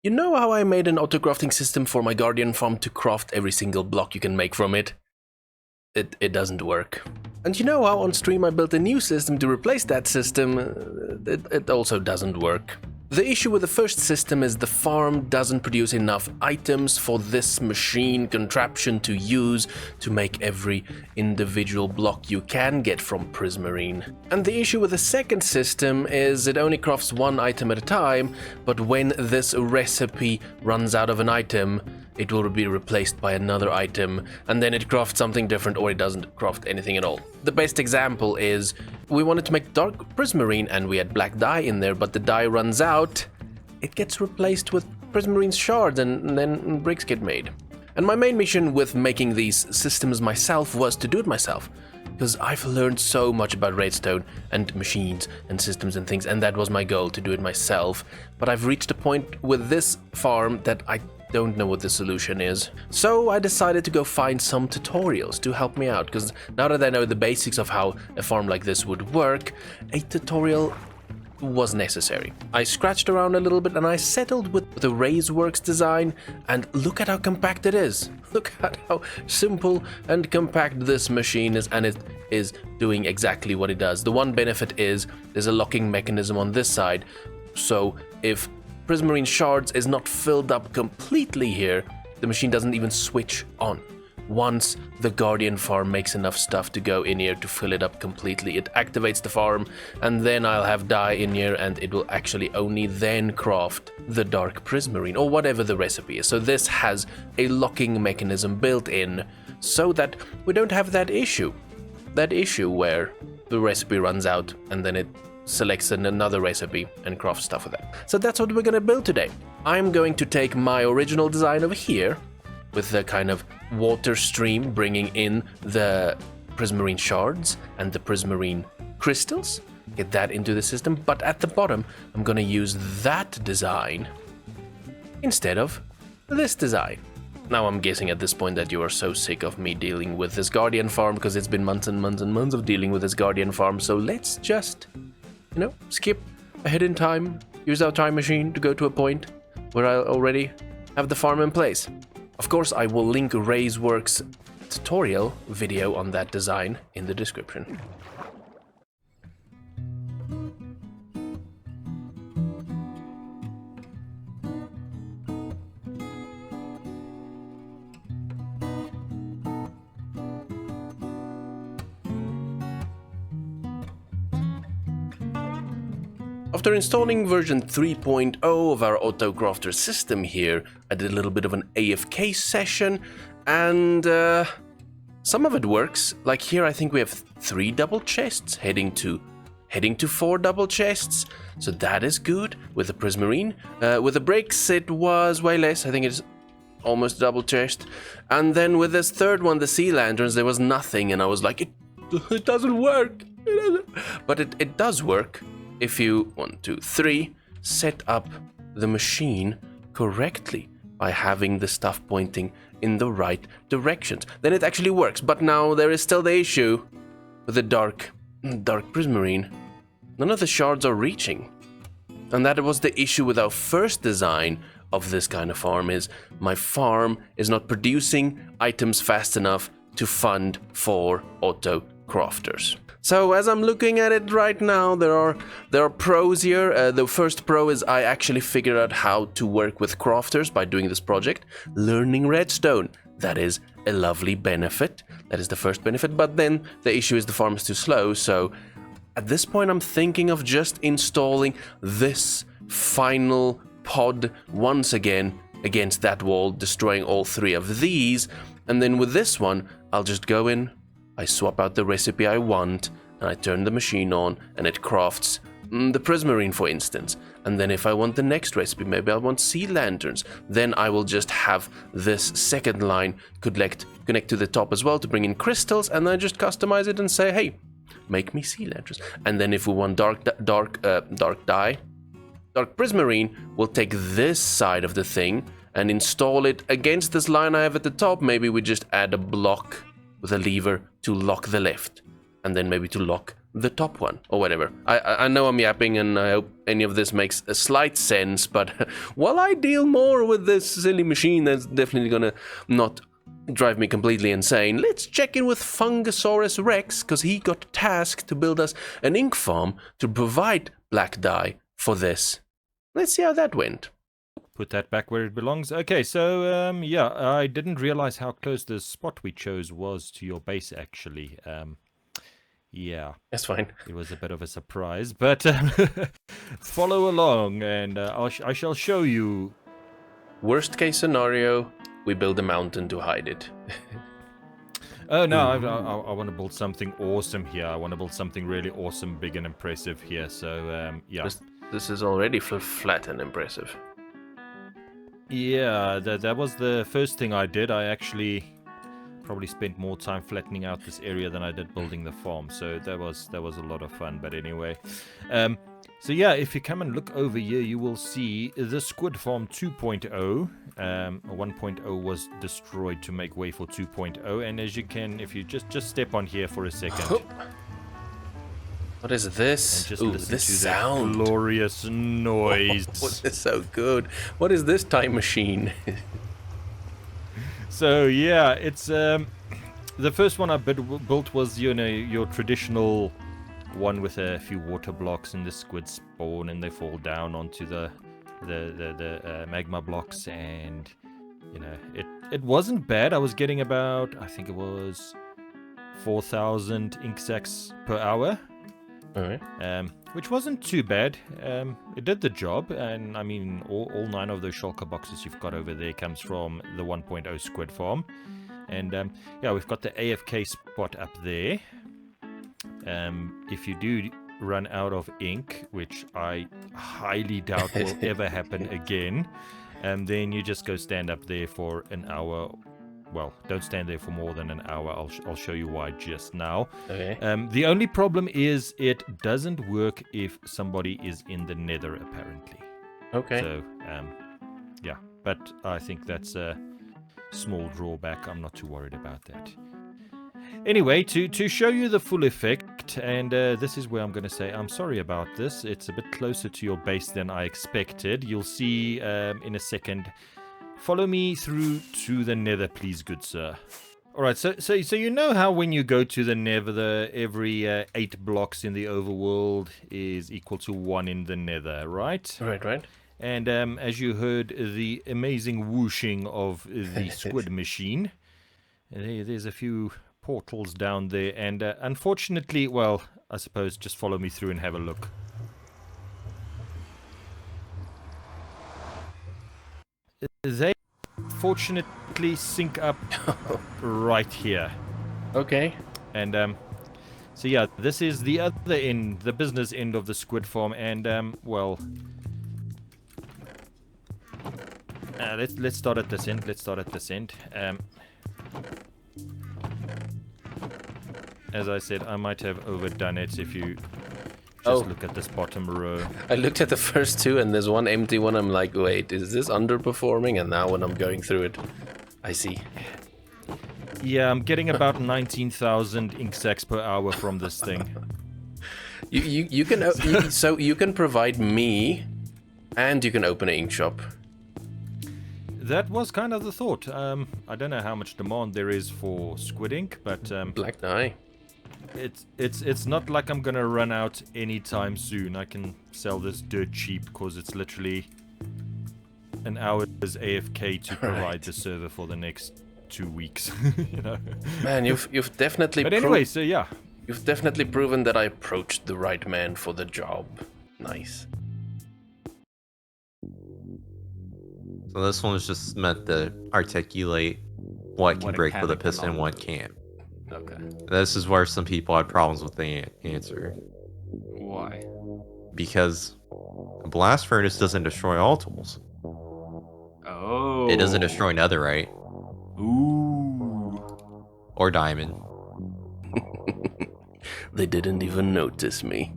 You know how I made an auto-crafting system for my Guardian farm to craft every single block you can make from it? It doesn't work. And you know how on stream I built a new system to replace that system? It also doesn't work. The issue with the first system is the farm doesn't produce enough items for this machine contraption to use to make every individual block you can get from prismarine. And the issue with the second system is it only crafts one item at a time, but when this recipe runs out of an item, it will be replaced by another item, and then it crafts something different or it doesn't craft anything at all. The best example is we wanted to make dark prismarine and we had black dye in there, but the dye runs out, it gets replaced with prismarine shards and then bricks get made. And my main mission with making these systems myself was to do it myself, because I've learned so much about redstone and machines and systems and things, and that was my goal, to do it myself. But I've reached a point with this farm that I don't know what the solution is. So I decided to go find some tutorials to help me out, because now that I know the basics of how a farm like this would work, a tutorial was necessary. I scratched around a little bit and I settled with the RaiseWorks design, and look at how compact it is. Look at how simple and compact this machine is, and it is doing exactly what it does. The one benefit is there's a locking mechanism on this side, so if prismarine shards is not filled up completely here, the machine doesn't even switch on. Once the Guardian farm makes enough stuff to go in here to fill it up completely, it activates the farm, and then I'll have dye in here, and it will actually only then craft the dark prismarine or whatever the recipe is. So this has a locking mechanism built in so that we don't have that issue where the recipe runs out and then it selects another recipe and crafts stuff with that. So that's what we're gonna build today. I'm going to take my original design over here with the kind of water stream bringing in the prismarine shards and the prismarine crystals, get that into the system, but at the bottom I'm gonna use that design instead of this design. Now I'm guessing at this point that you are so sick of me dealing with this Guardian farm, because it's been months and months and months of dealing with this Guardian farm, so let's just skip ahead in time, use our time machine to go to a point where I already have the farm in place. Of course, I will link RaiseWorks tutorial video on that design in the description. After installing version 3.0 of our AutoCrafter system here, I did a little bit of an AFK session, and some of it works. Like here I think we have 3 double chests heading to 4 double chests, so that is good with the prismarine. With the bricks it was way less, I think it's almost double chest. And then with this third one, the sea lanterns, there was nothing, and I was like, it doesn't work. But it does work. If you, 1, 2, 3, set up the machine correctly by having the stuff pointing in the right directions, then it actually works. But now there is still the issue with the dark prismarine. None of the shards are reaching. And that was the issue with our first design of this kind of farm, is my farm is not producing items fast enough to fund for auto crafters. So as I'm looking at it right now, there are pros here. The first pro is I actually figured out how to work with crafters by doing this project. Learning redstone, that is a lovely benefit. That is the first benefit, but then the issue is the farm is too slow. So at this point I'm thinking of just installing this final pod once again against that wall, destroying all 3 of these, and then with this one I'll just go in, I swap out the recipe I want, and I turn the machine on, and it crafts the prismarine, for instance. And then if I want the next recipe, maybe I want sea lanterns, then I will just have this second line connect to the top as well to bring in crystals, and I just customize it and say, hey, make me sea lanterns. And then if we want dark prismarine, we'll take this side of the thing and install it against this line I have at the top. Maybe we just add a block with a lever to lock the left, and then maybe to lock the top one, or whatever. I know I'm yapping, and I hope any of this makes a slight sense, but while I deal more with this silly machine that's definitely gonna not drive me completely insane, let's check in with Fungosaurus Rex, because he got tasked to build us an ink farm to provide black dye for this. Let's see how that went. Put that back where it belongs. Okay, so, yeah, I didn't realize how close the spot we chose was to your base, actually. Yeah. That's fine. It was a bit of a surprise, but follow along, and I shall show you. Worst case scenario, we build a mountain to hide it. Oh, no, I want to build something awesome here. I want to build something really awesome, big and impressive here, so, yeah. This is already flat and impressive. Yeah, that was the first thing I did. I actually probably spent more time flattening out this area than I did building the farm, so that was a lot of fun. But anyway, so yeah, if you come and look over here, you will see the Squid Farm 2.0. 1.0 was destroyed to make way for 2.0, and as you can, if you just step on here for a second. What is this? And just Ooh, listen this to sound. That glorious noise. Oh, this is so good. What is this time machine? So yeah, it's the first one I built was, you know, your traditional one with a few water blocks, and the squid spawn and they fall down onto the magma blocks, and you know, it wasn't bad. I was getting about, I think it was 4,000 ink sacs per hour. Alright. Which wasn't too bad. It did the job, and I mean, all 9 of those shulker boxes you've got over there comes from the 1.0 Squid Farm. And yeah, we've got the AFK spot up there. If you do run out of ink, which I highly doubt will ever happen again, then you just go stand up there for an hour. Well, don't stand there for more than an hour. I'll show you why just now. Okay. The only problem is it doesn't work if somebody is in the nether, apparently. Okay. So, yeah. But I think that's a small drawback. I'm not too worried about that. Anyway, to show you the full effect, and this is where I'm going to say I'm sorry about this. It's a bit closer to your base than I expected. You'll see in a second. Follow me through to the nether, please, good sir. Alright, so you know how when you go to the nether, every 8 blocks in the overworld is equal to 1 in the nether, right? Right. And as you heard the amazing whooshing of the squid machine, there's a few portals down there, and unfortunately, well, I suppose just follow me through and have a look. They fortunately sync up right here. Okay. And so yeah, this is the other end, the business end of the squid farm, and well, let's start at this end. As I said, I might have overdone it if you just look at this bottom row. I looked at the first 2 and there's one empty one. I'm like, wait, is this underperforming? And now when I'm going through it, I see. Yeah, I'm getting about 19,000 ink sacs per hour from this thing. You can so you can provide me, and you can open an ink shop. That was kind of the thought. I don't know how much demand there is for squid ink, but Black dye. It's not like I'm gonna run out anytime soon. I can sell this dirt cheap because it's literally an hour's AFK to provide the server for the next 2 weeks. You know. Man, you've definitely. But anyway, so yeah, you've definitely proven that I approached the right man for the job. Nice. So this one was just meant to articulate what can break with a piston and what can't. Okay. This is where some people had problems with the answer. Why? Because a blast furnace doesn't destroy all tools. Oh. It doesn't destroy netherite. Ooh. Or diamond. They didn't even notice me.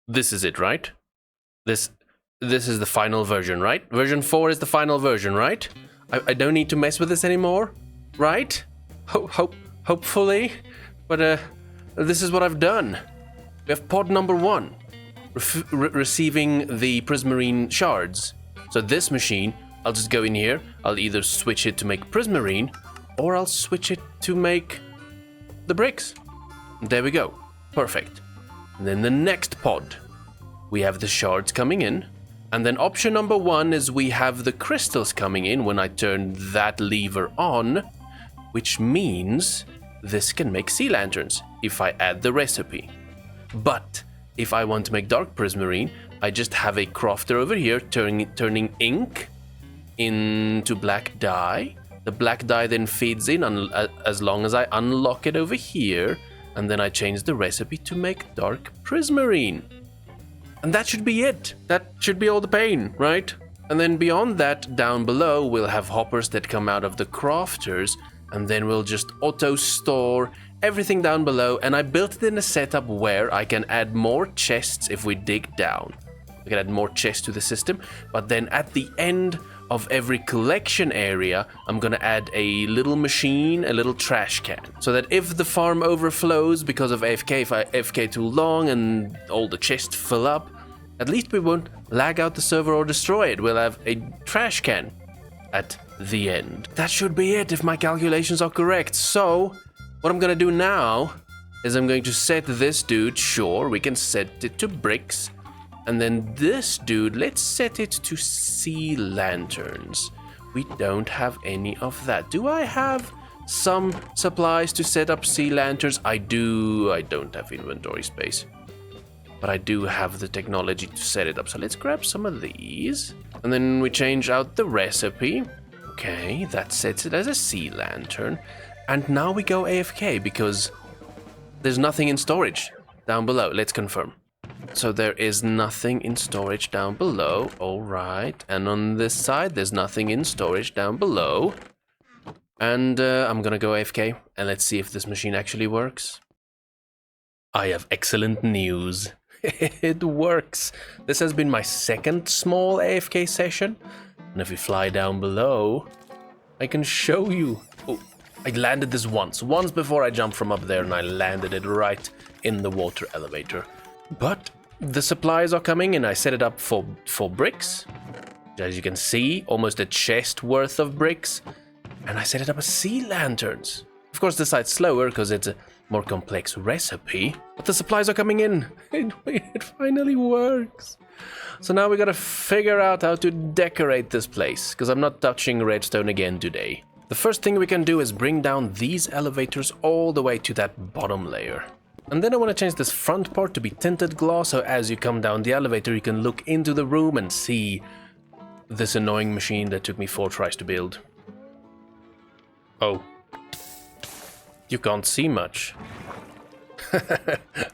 This is it, right? This is the final version, right? Version 4 is the final version, right? I don't need to mess with this anymore, right? Hopefully. But this is what I've done. We have pod number 1, receiving the prismarine shards. So this machine, I'll just go in here. I'll either switch it to make prismarine, or I'll switch it to make the bricks. There we go. Perfect. And then the next pod, we have the shards coming in. And then option number 1 is we have the crystals coming in when I turn that lever on, which means this can make sea lanterns if I add the recipe. But if I want to make dark prismarine, I just have a crafter over here turning ink into black dye. The black dye then feeds in as long as I unlock it over here, and then I change the recipe to make dark prismarine. And that should be it. That should be all the pain, right? And then beyond that, down below, we'll have hoppers that come out of the crafters, and then we'll just auto-store everything down below, and I built it in a setup where I can add more chests if we dig down. We can add more chests to the system, but then at the end of every collection area, I'm gonna add a little machine, a little trash can, so that if the farm overflows because of AFK, if I AFK too long and all the chests fill up, at least we won't lag out the server or destroy it. We'll have a trash can at the end. That should be it if my calculations are correct. So what I'm gonna do now is I'm going to set this dude, sure, we can set it to bricks. And then this dude, let's set it to sea lanterns. We don't have any of that. Do I have some supplies to set up sea lanterns? I do. I don't have inventory space, but I do have the technology to set it up. So let's grab some of these. And then we change out the recipe. Okay, that sets it as a sea lantern. And now we go AFK because there's nothing in storage down below. Let's confirm. So there is nothing in storage down below. All right. And on this side, there's nothing in storage down below. And I'm gonna go AFK and let's see if this machine actually works. I have excellent news. It works. This has been my second small AFK session. And if we fly down below, I can show you. Oh, I landed this once before I jumped from up there, and I landed it right in the water elevator. But the supplies are coming, and I set it up for bricks. As you can see, almost a chest worth of bricks. And I set it up as sea lanterns. Of course, this side's slower because it's a more complex recipe. But the supplies are coming in. It finally works. So now we gotta figure out how to decorate this place, because I'm not touching redstone again today. The first thing we can do is bring down these elevators all the way to that bottom layer. And then I want to change this front part to be tinted glass, so as you come down the elevator you can look into the room and see this annoying machine that took me 4 tries to build. Oh. You can't see much.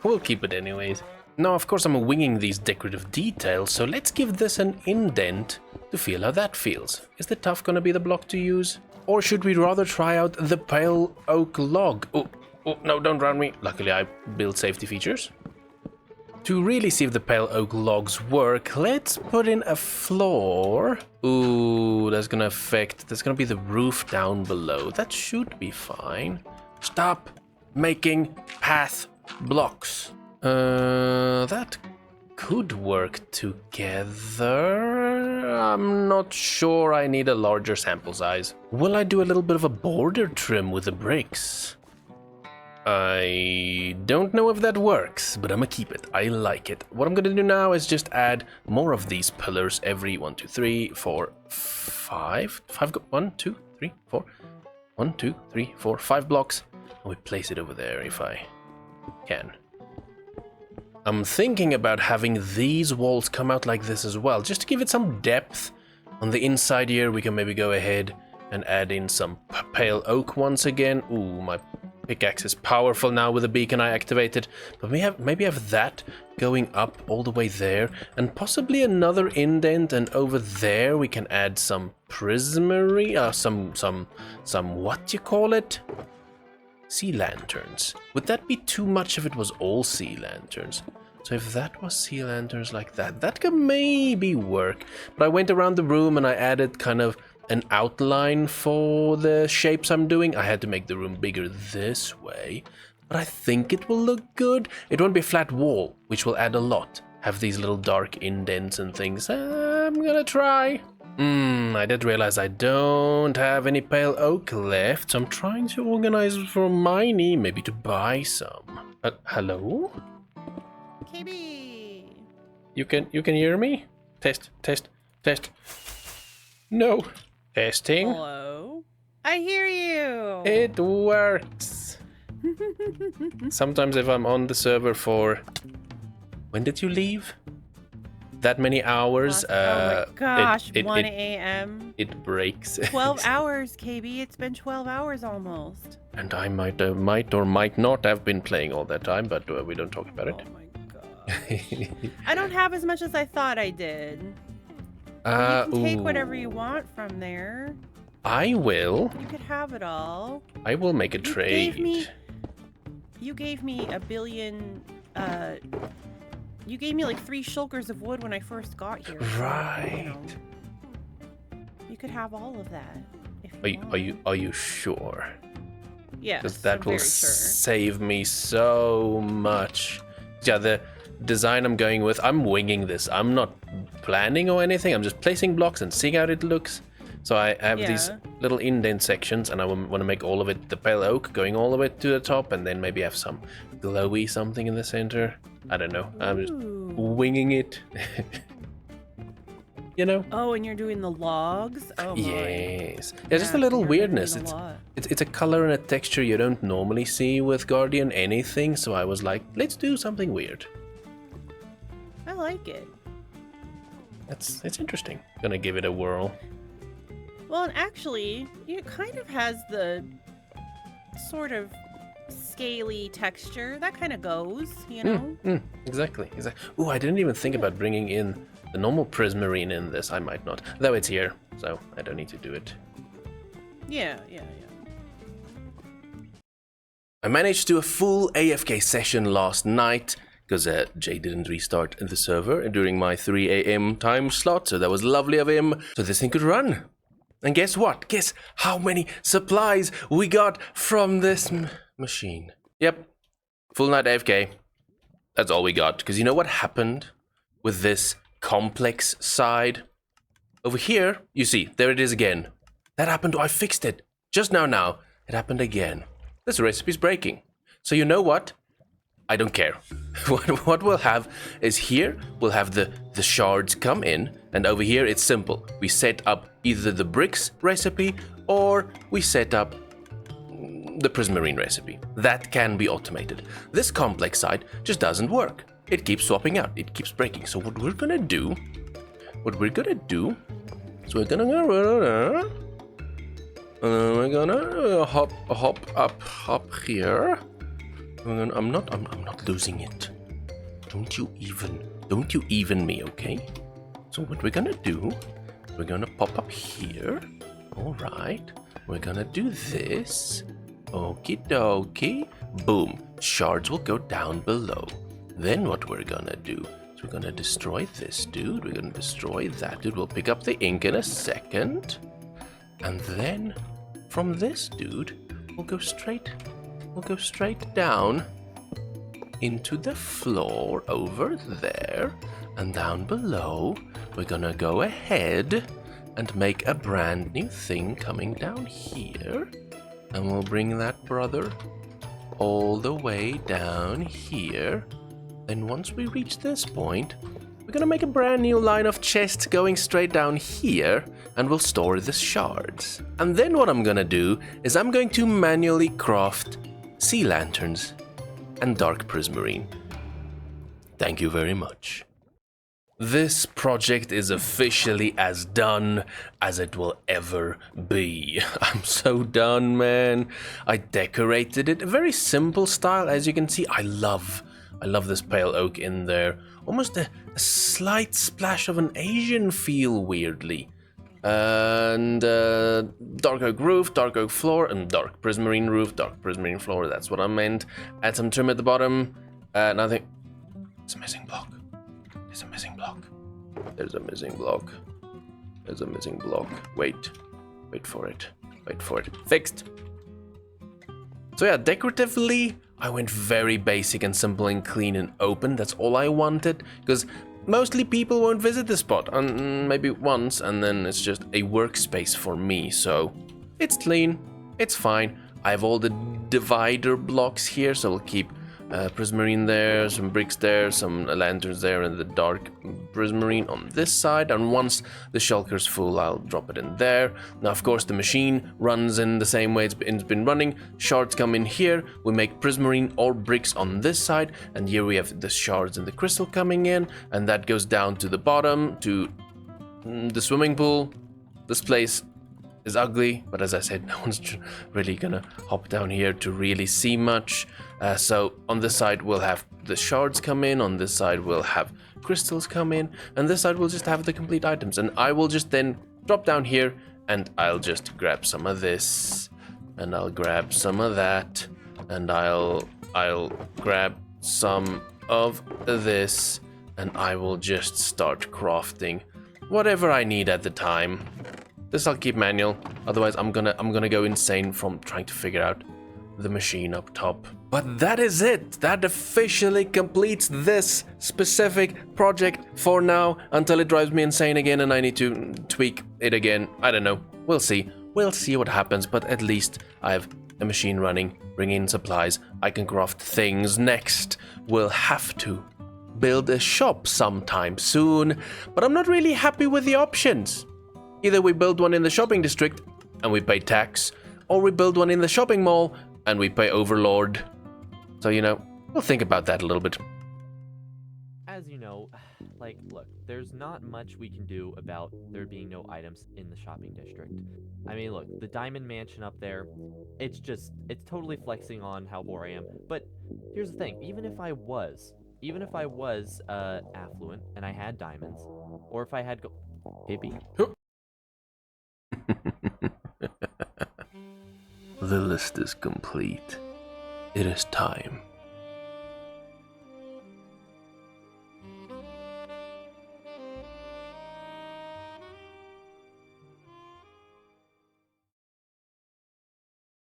We'll keep it anyways. Now, of course, I'm winging these decorative details, so let's give this an indent to feel how that feels. Is the tuff gonna be the block to use? Or should we rather try out the pale oak log? Oh, no, don't drown me. Luckily, I built safety features. To really see if the pale oak logs work, let's put in a floor. Ooh, that's gonna be the roof down below. That should be fine. Stop making path blocks. That could work together. I'm not sure I need a larger sample size. Will I do a little bit of a border trim with the bricks? I don't know if that works, but I'm gonna keep it. I like it. What I'm gonna do now is just add more of these pillars every 1, 2, 3, 4, 5. 1, 2, 3, 4. 1, 2, 3, 4, 5 blocks. And we place it over there if I can. I'm thinking about having these walls come out like this as well, just to give it some depth. On the inside here, we can maybe go ahead and add in some pale oak once again. Ooh, my pickaxe is powerful now with the beacon I activated. But maybe have that going up all the way there, and possibly another indent, and over there we can add some prismarine, some what you call it? Sea lanterns. Would that be too much if it was all sea lanterns? So if that was sea lanterns like that, that could maybe work. But I went around the room and I added kind of an outline for the shapes I'm doing. I had to make the room bigger this way, but I think it will look good. It won't be a flat wall, which will add a lot. Have these little dark indents and things. I'm gonna try. I did realize I don't have any pale oak left, so I'm trying to organize for Miney, maybe to buy some. Hello? KB. You can hear me? Test. No. Testing. Hello. I hear you. It works. Sometimes if I'm on the server for... When did you leave? That many hours. Oh my gosh, 1 it, a.m. It breaks. 12 hours, KB. It's been 12 hours almost. And I might or might not have been playing all that time, but we don't talk about it. Oh my gosh. I don't have as much as I thought I did. You can take whatever you want from there. I will. You could have it all. I will make a trade. You gave me a billion, you gave me like 3 shulkers of wood when I first got here. Right. You could have all of that. If Are you sure? Yes, Because that I'm will very sure. save me so much. Yeah, the design I'm going with, I'm winging this. I'm not planning or anything. I'm just placing blocks and seeing how it looks. So I have these little indent sections, and I want to make all of it the pale oak, going all the way to the top, and then maybe have some glowy something in the center. I don't know. I'm just winging it. You know? Oh, and you're doing the logs? Oh my. Yes. Yeah, just a little weirdness. It's a color and a texture you don't normally see with Guardian anything, so I was like, let's do something weird. I like it. It's interesting. Gonna give it a whirl. Well, and actually, it kind of has the sort of scaly texture. That kind of goes, you know? Exactly. Ooh, I didn't even think about bringing in the normal prismarine in this. I might not. Though it's here, so I don't need to do it. Yeah. I managed to do a full AFK session last night, because Jay didn't restart the server during my 3 a.m. time slot, so that was lovely of him, so this thing could run. And guess what? Guess how many supplies we got from this machine. Yep, full night AFK. That's all we got, because you know what happened with this complex side? Over here, you see, there it is again. That happened, I fixed it. Just now, it happened again. This recipe's breaking. So you know what? I don't care. What we'll have is here, we'll have the shards come in, and over here it's simple. We set up either the bricks recipe, or we set up the prismarine recipe. That can be automated. This complex side just doesn't work. It keeps swapping out, it keeps breaking. So what we're gonna do, is we're gonna hop here. I'm not losing it. Don't you even me, okay? So what we're gonna do, we're gonna pop up here. All right. We're gonna do this. Okie dokie. Boom. Shards will go down below. Then what we're gonna do is we're gonna destroy this dude. We're gonna destroy that dude. We'll pick up the ink in a second. And then from this dude, we'll go straight down into the floor over there, and down below we're gonna go ahead and make a brand new thing coming down here, and we'll bring that brother all the way down here. Then once we reach this point, we're gonna make a brand new line of chests going straight down here, and we'll store the shards. And then what I'm gonna do is I'm going to manually craft sea lanterns and dark prismarine. Thank you very much. This project is officially as done as it will ever be. I'm so done, man. I decorated it. A very simple style, as you can see. I love this pale oak in there. Almost a slight splash of an Asian feel, weirdly. And dark oak roof, dark oak floor, and dark prismarine roof, dark prismarine floor. That's what I meant. Add some trim at the bottom. Nothing. It's a missing block. There's a missing block. There's a missing block. There's a missing block. Wait. Wait for it. Wait for it. Fixed. So yeah, decoratively, I went very basic and simple and clean and open. That's all I wanted, because mostly people won't visit the spot, and maybe once, and then it's just a workspace for me. So it's clean, it's fine. I have all the divider blocks here, so we'll keep prismarine there, some bricks there, some lanterns there, and the dark prismarine on this side. And once the shulker's full, I'll drop it in there. Now, of course, the machine runs in the same way it's been running. Shards come in here. We make prismarine or bricks on this side, and here we have the shards and the crystal coming in, and that goes down to the bottom to the swimming pool. This place is ugly, but as I said, no one's really gonna hop down here to really see much. So on this side we'll have the shards come in, on this side we'll have crystals come in, and this side we'll just have the complete items. And I will just then drop down here, and I'll just grab some of this, and I'll grab some of that, and I'll grab some of this, and I will just start crafting whatever I need at the time. This I'll keep manual, otherwise I'm gonna go insane from trying to figure out the machine up top. But that is it. That officially completes this specific project for now, until it drives me insane again and I need to tweak it again. I don't know. We'll see. We'll see what happens, but at least I have a machine running, bringing in supplies. I can craft things. Next, we'll have to build a shop sometime soon, but I'm not really happy with the options. Either we build one in the shopping district and we pay tax, or we build one in the shopping mall and we pay overlord. So, you know, we'll think about that a little bit. As you know, like, look, there's not much we can do about there being no items in the shopping district. I mean, look, the diamond mansion up there, it's totally flexing on how poor I am. But here's the thing, even if I was affluent and I had diamonds, or if I had Hippie. The list is complete. It is time